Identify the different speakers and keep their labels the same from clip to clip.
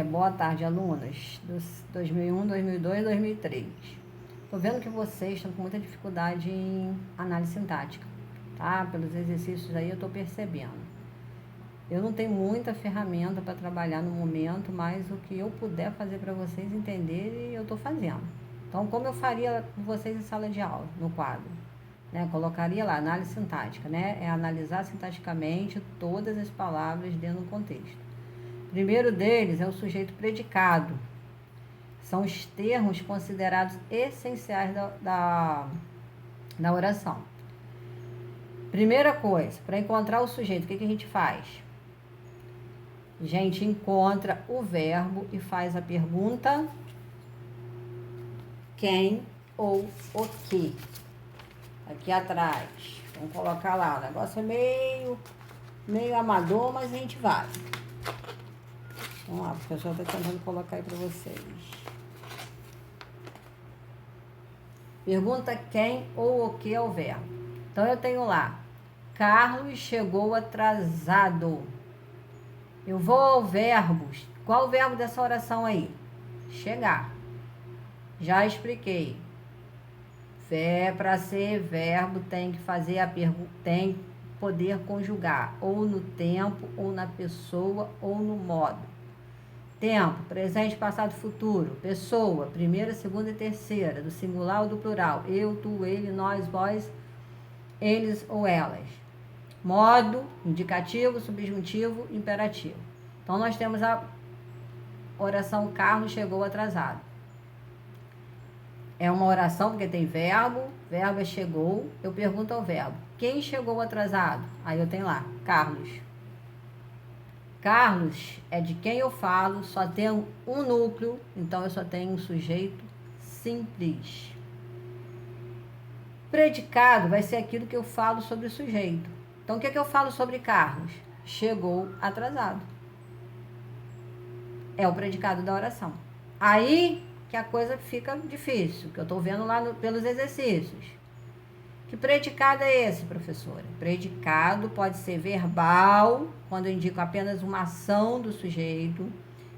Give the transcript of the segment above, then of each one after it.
Speaker 1: Boa tarde, alunos dos 2001, 2002 e 2003. Estou vendo que vocês estão com muita dificuldade em análise sintática, tá? Pelos exercícios aí eu estou percebendo. Eu não tenho muita ferramenta para trabalhar no momento, mas o que eu puder fazer para vocês entenderem, eu estou fazendo. Então, como eu faria com vocês em sala de aula, no quadro? Colocaria lá, análise sintática, é analisar sintaticamente todas as palavras dentro do contexto. O primeiro deles é o sujeito predicado. São os termos considerados essenciais da oração. Primeira coisa, para encontrar o sujeito, o que a gente faz? A gente encontra o verbo e faz a pergunta quem ou o que. Aqui atrás. Vamos colocar lá. O negócio é meio amador, mas a gente vai. Vamos lá, a professora está tentando colocar aí para vocês. Pergunta quem ou o que é o verbo. Então, eu tenho lá, Carlos chegou atrasado. Eu vou ao verbo. Qual o verbo dessa oração aí? Chegar. Já expliquei. Para ser verbo, tem que fazer a pergunta, tem que poder conjugar, ou no tempo, ou na pessoa, ou no modo. Tempo, presente, passado, futuro. Pessoa, primeira, segunda e terceira, do singular ou do plural. Eu, tu, ele, nós, vós, eles ou elas. Modo, indicativo, subjuntivo, imperativo. Então, nós temos a oração Carlos chegou atrasado. É uma oração porque tem verbo é chegou. Eu pergunto ao verbo, quem chegou atrasado? Aí eu tenho lá, Carlos. Carlos é de quem eu falo, só tem um núcleo, então eu só tenho um sujeito simples. Predicado vai ser aquilo que eu falo sobre o sujeito. Então, o que eu falo sobre Carlos? Chegou atrasado. É o predicado da oração. Aí que a coisa fica difícil, que eu estou vendo lá pelos exercícios. Que predicado é esse, professora? Predicado pode ser verbal, quando eu indico apenas uma ação do sujeito.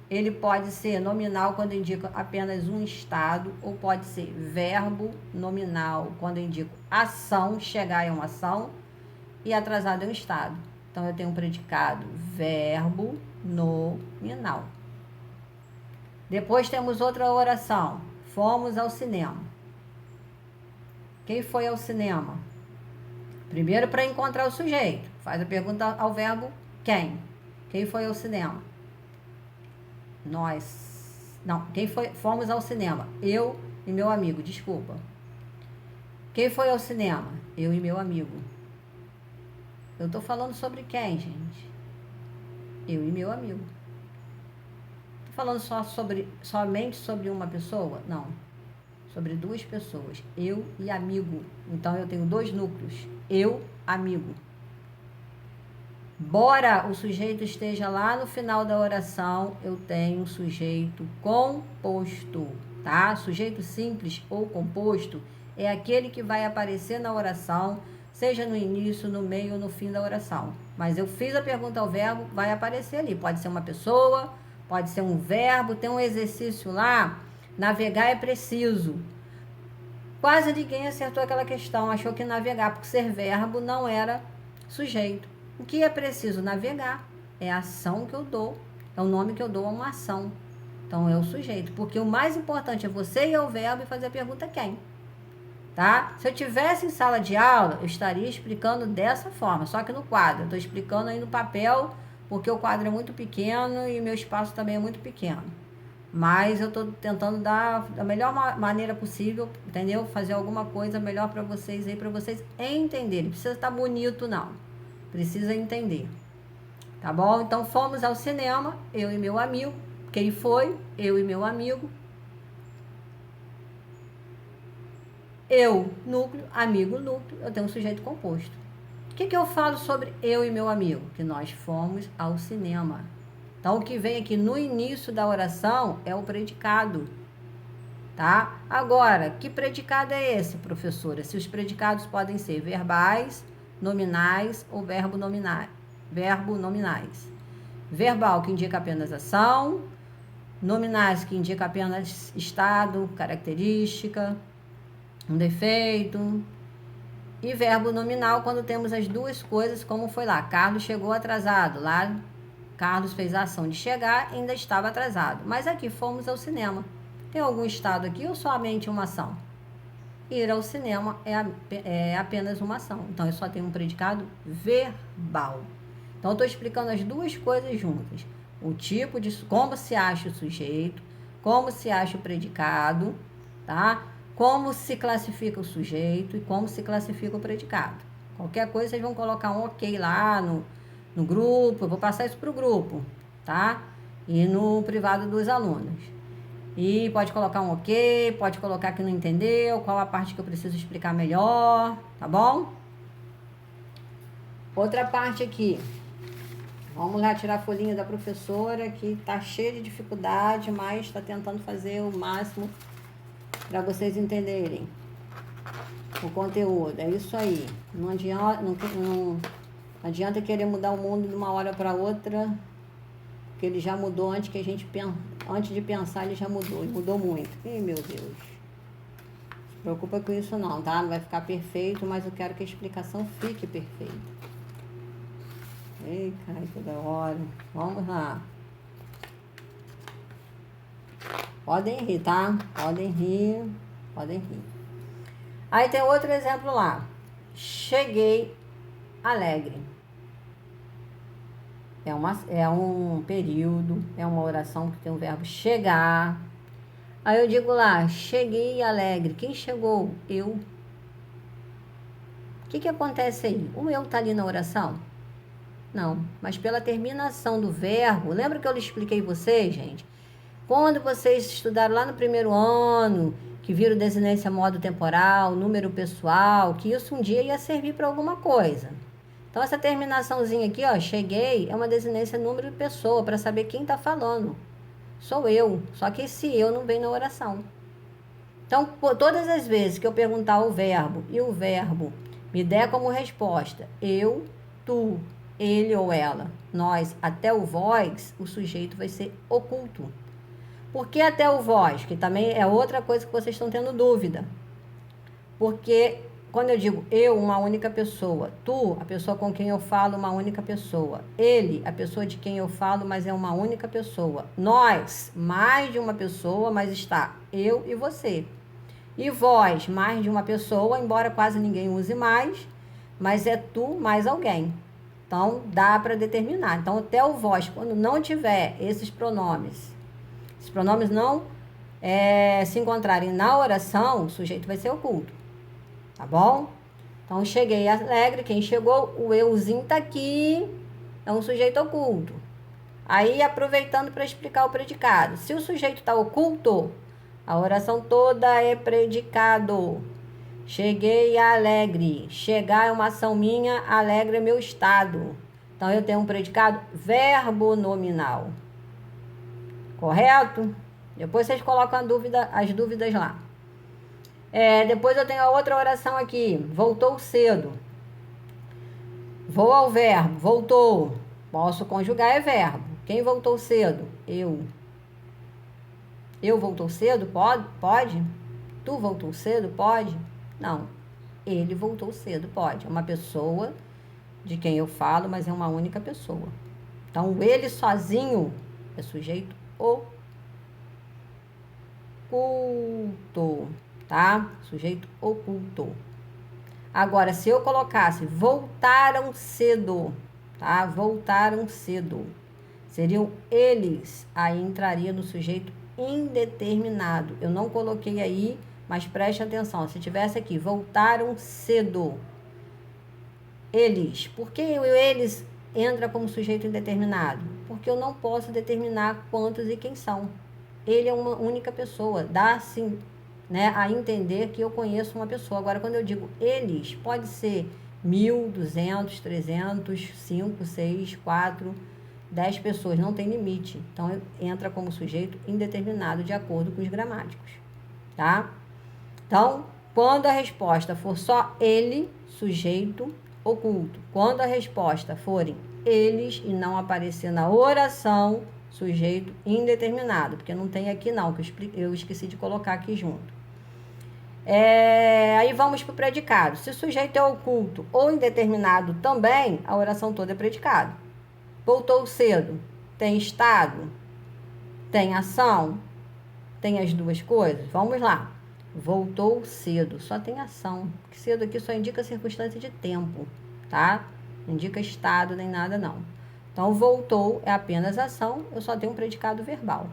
Speaker 1: Ele pode ser nominal, quando eu indico apenas um estado. Ou pode ser verbo nominal, quando eu indico ação, chegar é uma ação, e atrasado é um estado. Então, eu tenho um predicado verbo nominal. Depois temos outra oração. Fomos ao cinema. Quem foi ao cinema? Primeiro, para encontrar o sujeito. Faz a pergunta ao verbo quem. Quem foi ao cinema? Nós. Não, quem foi? Fomos ao cinema. Eu e meu amigo, desculpa. Quem foi ao cinema? Eu e meu amigo. Eu estou falando sobre quem, gente? Eu e meu amigo. Falando somente sobre uma pessoa? Não. Sobre duas pessoas. Eu e amigo. Então, eu tenho dois núcleos. Eu, amigo. Embora o sujeito esteja lá no final da oração, eu tenho um sujeito composto, tá? Sujeito simples ou composto é aquele que vai aparecer na oração, seja no início, no meio ou no fim da oração. Mas eu fiz a pergunta ao verbo, vai aparecer ali. Pode ser uma pessoa, pode ser um verbo, tem um exercício lá, navegar é preciso. Quase ninguém acertou aquela questão, achou que navegar, por ser verbo, não era sujeito. O que é preciso? Navegar. É a ação que eu dou, é o nome que eu dou a uma ação. Então, é o sujeito, porque o mais importante é você ir ao verbo e fazer a pergunta quem. Tá? Se eu tivesse em sala de aula, eu estaria explicando dessa forma, só que no quadro. Eu estou explicando aí no papel, porque o quadro é muito pequeno e meu espaço também é muito pequeno. Mas eu estou tentando dar da melhor maneira possível, entendeu? Fazer alguma coisa melhor para vocês aí, para vocês entenderem. Não precisa estar bonito, não. Precisa entender. Tá bom? Então, fomos ao cinema, eu e meu amigo. Quem foi? Eu e meu amigo. Eu, núcleo, amigo, núcleo. Eu tenho um sujeito composto. O que eu falo sobre eu e meu amigo? Que nós fomos ao cinema. Então, o que vem aqui no início da oração é o predicado, tá? Agora, que predicado é esse, professora? Se os predicados podem ser verbais, nominais ou verbo nominais. Verbal, que indica apenas ação. Nominais, que indica apenas estado, característica, um defeito. E verbo nominal, quando temos as duas coisas, como foi lá. Carlos chegou atrasado. Lá, Carlos fez a ação de chegar e ainda estava atrasado. Mas aqui, fomos ao cinema. Tem algum estado aqui ou somente uma ação? Ir ao cinema é apenas uma ação. Então, eu só tenho um predicado verbal. Então, eu estou explicando as duas coisas juntas. O tipo de... Como se acha o sujeito, como se acha o predicado, tá? Como se classifica o sujeito e como se classifica o predicado. Qualquer coisa, vocês vão colocar um ok lá no grupo. Eu vou passar isso para o grupo, tá? E no privado dos alunos. E pode colocar um ok, pode colocar que não entendeu, qual a parte que eu preciso explicar melhor, tá bom? Outra parte aqui. Vamos lá tirar a folhinha da professora, que tá cheia de dificuldade, mas está tentando fazer o máximo para vocês entenderem o conteúdo. É isso aí. Não adianta querer mudar o mundo de uma hora para outra, porque ele já mudou antes de pensar, ele já mudou. E mudou muito. Ih, meu Deus. Não se preocupa com isso não, tá? Não vai ficar perfeito, mas eu quero que a explicação fique perfeita. Ei, cai toda hora. Vamos lá. Podem rir, tá? Podem rir. Podem rir. Aí tem outro exemplo lá. Cheguei alegre. É um período, é uma oração que tem o verbo chegar. Aí eu digo lá, cheguei alegre. Quem chegou? Eu. O que acontece aí? O eu tá ali na oração? Não, mas pela terminação do verbo, lembra que eu lhe expliquei vocês, gente? Quando vocês estudaram lá no primeiro ano, que viram desinência modo temporal, número pessoal, que isso um dia ia servir para alguma coisa. Então, essa terminaçãozinha aqui, ó, cheguei, é uma desinência número de pessoa, para saber quem está falando. Sou eu, só que esse eu não vem na oração. Então, todas as vezes que eu perguntar o verbo e o verbo me der como resposta eu, tu, ele ou ela, nós, até o vós, o sujeito vai ser oculto. Por que até o vós? Que também é outra coisa que vocês estão tendo dúvida. Porque quando eu digo eu, uma única pessoa, tu, a pessoa com quem eu falo, uma única pessoa, ele, a pessoa de quem eu falo, mas é uma única pessoa, nós, mais de uma pessoa, mas está eu e você. E vós, mais de uma pessoa, embora quase ninguém use mais, mas é tu mais alguém. Então, dá para determinar. Então, até o vós, quando não tiver esses pronomes não se encontrarem na oração, o sujeito vai ser oculto. Tá bom? Então, cheguei alegre. Quem chegou, o euzinho tá aqui, é um sujeito oculto. Aí, aproveitando para explicar o predicado. Se o sujeito está oculto, a oração toda é predicado. Cheguei alegre. Chegar é uma ação minha, alegre é meu estado. Então, eu tenho um predicado verbo nominal. Correto? Depois vocês colocam as dúvidas lá. Depois eu tenho a outra oração aqui. Voltou cedo. Vou ao verbo. Voltou. Posso conjugar, é verbo. Quem voltou cedo? Eu. Eu voltou cedo? Pode? Tu voltou cedo? Pode? Não. Ele voltou cedo? Pode. É uma pessoa de quem eu falo, mas é uma única pessoa. Então, ele sozinho é sujeito oculto, tá? Sujeito oculto. Agora, se eu colocasse voltaram cedo, tá? Voltaram cedo. Seriam eles. Aí entraria no sujeito indeterminado. Eu não coloquei aí, mas preste atenção. Se tivesse aqui, voltaram cedo. Eles. Por que eles entra como sujeito indeterminado? Porque eu não posso determinar quantos e quem são. Ele é uma única pessoa. Dá, assim, né, a entender que eu conheço uma pessoa. Agora, quando eu digo eles, pode ser 1.000, 200, 300, 5, 6, 4, 10 pessoas. Não tem limite. Então, entra como sujeito indeterminado de acordo com os gramáticos. Tá? Então, quando a resposta for só ele, sujeito oculto. Quando a resposta forem eles e não aparecer na oração, sujeito indeterminado, porque não tem aqui não, que eu esqueci de colocar aqui junto. Aí vamos para o predicado. Se o sujeito é oculto ou indeterminado também, a oração toda é predicado. Voltou cedo, tem estado, tem ação, tem as duas coisas. Vamos lá. Voltou cedo, só tem ação. Cedo aqui só indica circunstância de tempo, tá? Não indica estado nem nada não. Então, voltou é apenas ação, eu só tenho um predicado verbal.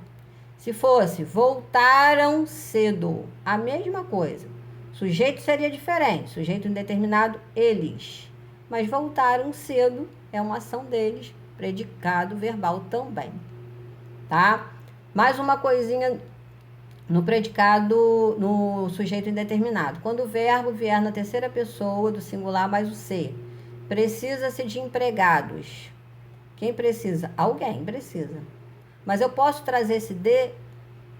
Speaker 1: Se fosse voltaram cedo, a mesma coisa. Sujeito seria diferente, sujeito indeterminado, eles. Mas voltaram cedo é uma ação deles, predicado verbal também, tá? Mais uma coisinha no predicado, no sujeito indeterminado. Quando o verbo vier na terceira pessoa do singular mais o ser, precisa-se de empregados. Quem precisa? Alguém precisa. Mas eu posso trazer esse de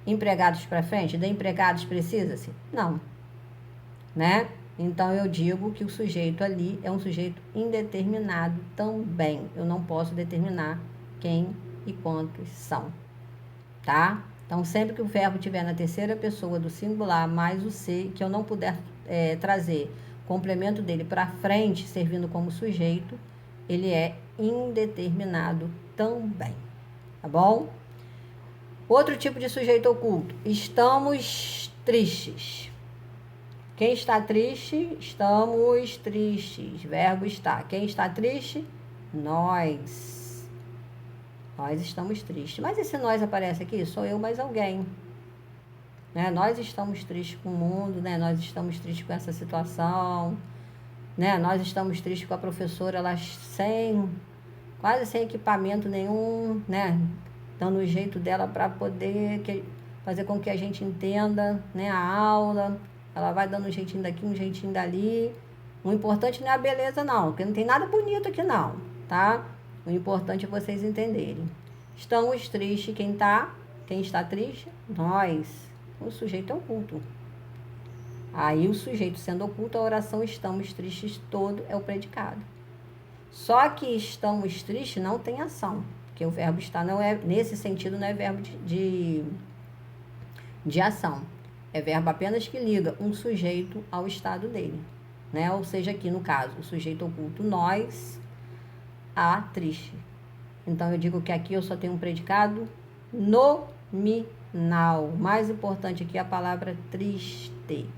Speaker 1: empregados para frente? De empregados precisa-se? Não. Né? Então, eu digo que o sujeito ali é um sujeito indeterminado também. Eu não posso determinar quem e quantos são. Tá? Então, sempre que o verbo estiver na terceira pessoa do singular mais o ser, que eu não puder trazer complemento dele para frente, servindo como sujeito, ele é indeterminado também. Tá bom? Outro tipo de sujeito oculto. Estamos tristes. Quem está triste? Estamos tristes. Verbo está. Quem está triste? Nós. Nós estamos tristes. Mas esse nós aparece aqui? Sou eu mais alguém. Né? Nós estamos tristes com o mundo, né? Nós estamos tristes com essa situação. Né? Nós estamos tristes com a professora, ela quase sem equipamento nenhum, né? Dando o jeito dela para poder fazer com que a gente entenda, né, a aula. Ela vai dando um jeitinho daqui, um jeitinho dali. O importante não é a beleza não, porque não tem nada bonito aqui não, tá? O importante é vocês entenderem. Estamos tristes, quem está triste? Nós. O sujeito é oculto. Aí o sujeito sendo oculto, a oração estamos tristes todo é o predicado. Só que estamos tristes não tem ação, porque o verbo estar não é, nesse sentido, não é verbo de ação. É verbo apenas que liga um sujeito ao estado dele, né? Ou seja, aqui no caso, o sujeito oculto nós, a triste. Então eu digo que aqui eu só tenho um predicado nominal. O mais importante aqui é a palavra triste.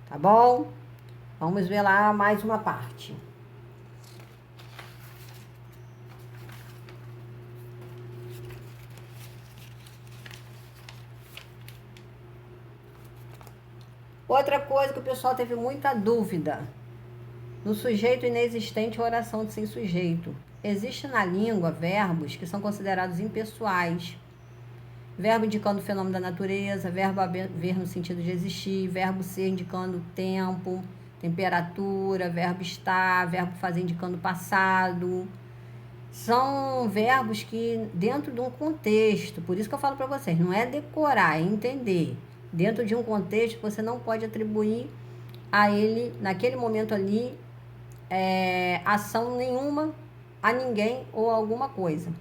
Speaker 1: Tá bom? Vamos ver lá mais uma parte. Outra coisa que o pessoal teve muita dúvida. No sujeito inexistente, oração sem sujeito. Existe na língua verbos que são considerados impessoais. Verbo indicando o fenômeno da natureza, verbo haver no sentido de existir, verbo ser indicando tempo, temperatura, verbo estar, verbo fazer indicando passado. São verbos que, dentro de um contexto, por isso que eu falo para vocês, não é decorar, é entender. Dentro de um contexto, você não pode atribuir a ele, naquele momento ali, ação nenhuma a ninguém ou a alguma coisa.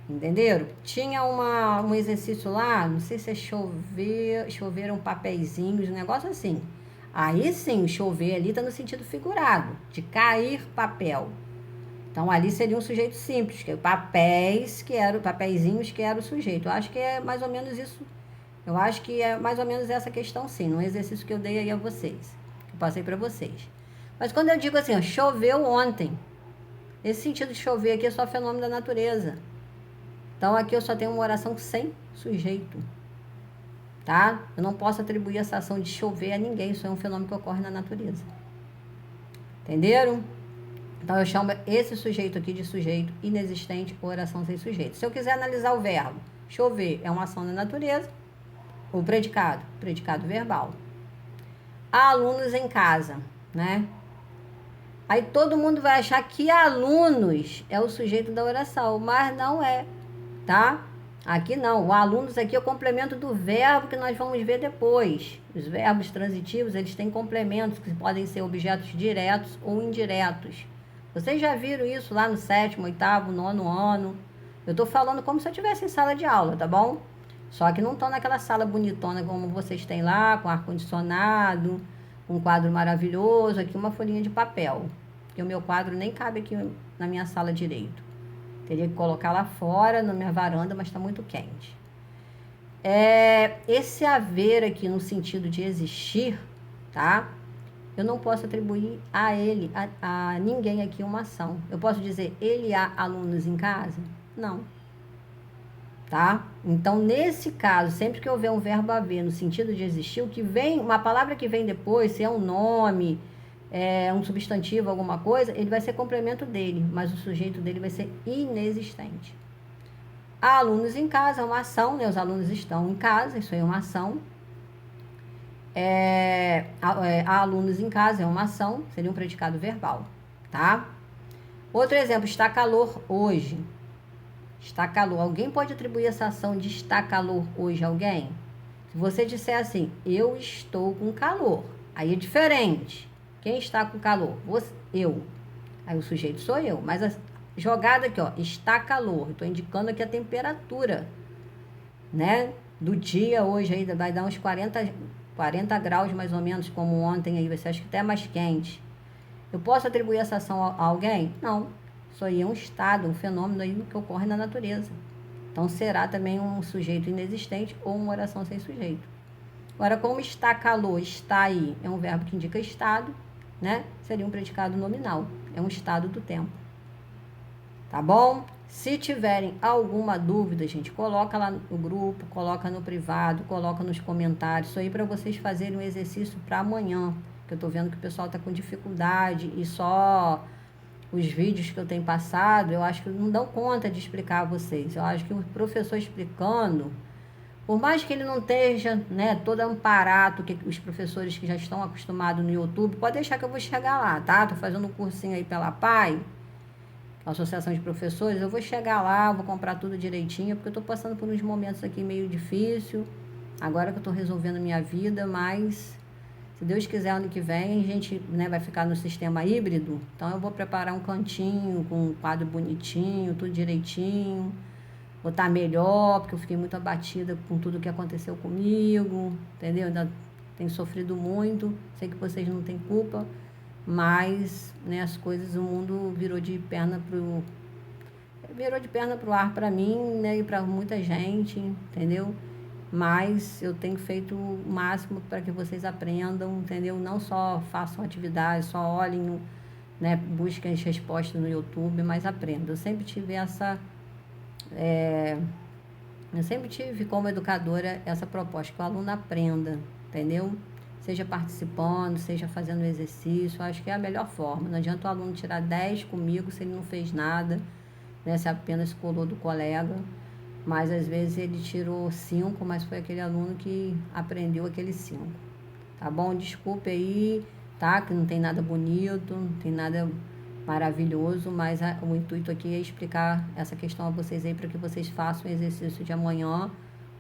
Speaker 1: Entenderam? Tinha um exercício lá, não sei se é choveram papeizinhos, um negócio assim. Aí sim, chover ali está no sentido figurado, de cair papel. Então ali seria um sujeito simples, que papeizinhos que era o sujeito. Eu acho que é mais ou menos isso. Eu acho que é mais ou menos essa questão sim, no exercício que eu dei aí a vocês, que eu passei para vocês. Mas quando eu digo assim, ó, choveu ontem, esse sentido de chover aqui é só fenômeno da natureza. Então, aqui eu só tenho uma oração sem sujeito, tá? Eu não posso atribuir essa ação de chover a ninguém, isso é um fenômeno que ocorre na natureza. Entenderam? Então, eu chamo esse sujeito aqui de sujeito inexistente ou oração sem sujeito. Se eu quiser analisar o verbo, chover é uma ação da natureza, o predicado verbal. Há alunos em casa, né? Aí todo mundo vai achar que alunos é o sujeito da oração, mas não é. Tá? Aqui não, o alunos aqui é o complemento do verbo que nós vamos ver depois. Os verbos transitivos, eles têm complementos que podem ser objetos diretos ou indiretos. Vocês já viram isso lá no 7º, 8º, 9º ano, Eu tô falando como se eu estivesse em sala de aula, tá bom? Só que não tô naquela sala bonitona como vocês têm lá, com ar-condicionado, um quadro maravilhoso, aqui uma folhinha de papel. Porque o meu quadro nem cabe aqui na minha sala direito. Teria que colocar lá fora, na minha varanda, mas está muito quente. Esse haver aqui no sentido de existir, tá? Eu não posso atribuir a ele, a ninguém aqui uma ação. Eu posso dizer, ele há alunos em casa? Não. Tá? Então, nesse caso, sempre que houver um verbo haver no sentido de existir, o que vem, uma palavra que vem depois, se é um nome, um substantivo, alguma coisa, ele vai ser complemento dele, mas o sujeito dele vai ser inexistente. Há alunos em casa, é uma ação, né? Os alunos estão em casa, isso aí é uma ação. Há alunos em casa, é uma ação, seria um predicado verbal, tá? Outro exemplo, está calor hoje. Está calor. Alguém pode atribuir essa ação de está calor hoje a alguém? Se você disser assim, eu estou com calor, aí é diferente. Quem está com calor? Você, eu. Aí o sujeito sou eu. Mas a jogada aqui, ó, está calor. Estou indicando aqui a temperatura, né? Do dia hoje aí vai dar uns 40 graus mais ou menos, como ontem aí, você acha que até é mais quente. Eu posso atribuir essa ação a alguém? Não. Isso aí é um estado, um fenômeno aí que ocorre na natureza. Então, será também um sujeito inexistente ou uma oração sem sujeito. Agora, como está calor, está aí, é um verbo que indica estado, né? Seria um predicado nominal. É um estado do tempo. Tá bom? Se tiverem alguma dúvida, gente, coloca lá no grupo, coloca no privado, coloca nos comentários. Isso aí para vocês fazerem um exercício para amanhã. Que eu tô vendo que o pessoal tá com dificuldade e só os vídeos que eu tenho passado, eu acho que não dão conta de explicar a vocês. Eu acho que o professor explicando, por mais que ele não esteja, né, todo amparado, que os professores que já estão acostumados no YouTube, pode deixar que eu vou chegar lá, tá? Tô fazendo um cursinho aí pela PAI, Associação de Professores, eu vou chegar lá, vou comprar tudo direitinho, porque eu tô passando por uns momentos aqui meio difícil, agora que eu tô resolvendo a minha vida, mas se Deus quiser, ano que vem, a gente, né, vai ficar no sistema híbrido. Então, eu vou preparar um cantinho com um quadro bonitinho, tudo direitinho. Vou estar melhor, porque eu fiquei muito abatida com tudo que aconteceu comigo, entendeu? Ainda tenho sofrido muito. Sei que vocês não têm culpa, mas, né, as coisas, o mundo virou de perna pro ar para mim, né, e para muita gente, entendeu? Mas eu tenho feito o máximo para que vocês aprendam, entendeu? Não só façam atividades, só olhem, né, busquem as respostas no YouTube, mas aprendam. Eu sempre tive eu sempre tive como educadora essa proposta, que o aluno aprenda, entendeu? Seja participando, seja fazendo exercício, acho que é a melhor forma. Não adianta o aluno tirar 10 comigo se ele não fez nada, né, se apenas colou do colega. Mas às vezes ele tirou 5, mas foi aquele aluno que aprendeu aqueles 5. Tá bom? Desculpe aí, tá? Que não tem nada bonito, não tem nada maravilhoso, mas o intuito aqui é explicar essa questão a vocês aí para que vocês façam o exercício de amanhã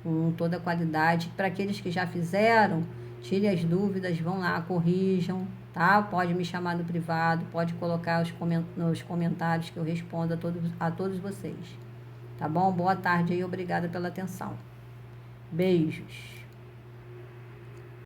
Speaker 1: com toda a qualidade. Para aqueles que já fizeram, tirem as dúvidas, vão lá, corrijam, tá? Pode me chamar no privado, pode colocar nos comentários que eu respondo a todos vocês. Tá bom? Boa tarde aí, obrigada pela atenção. Beijos.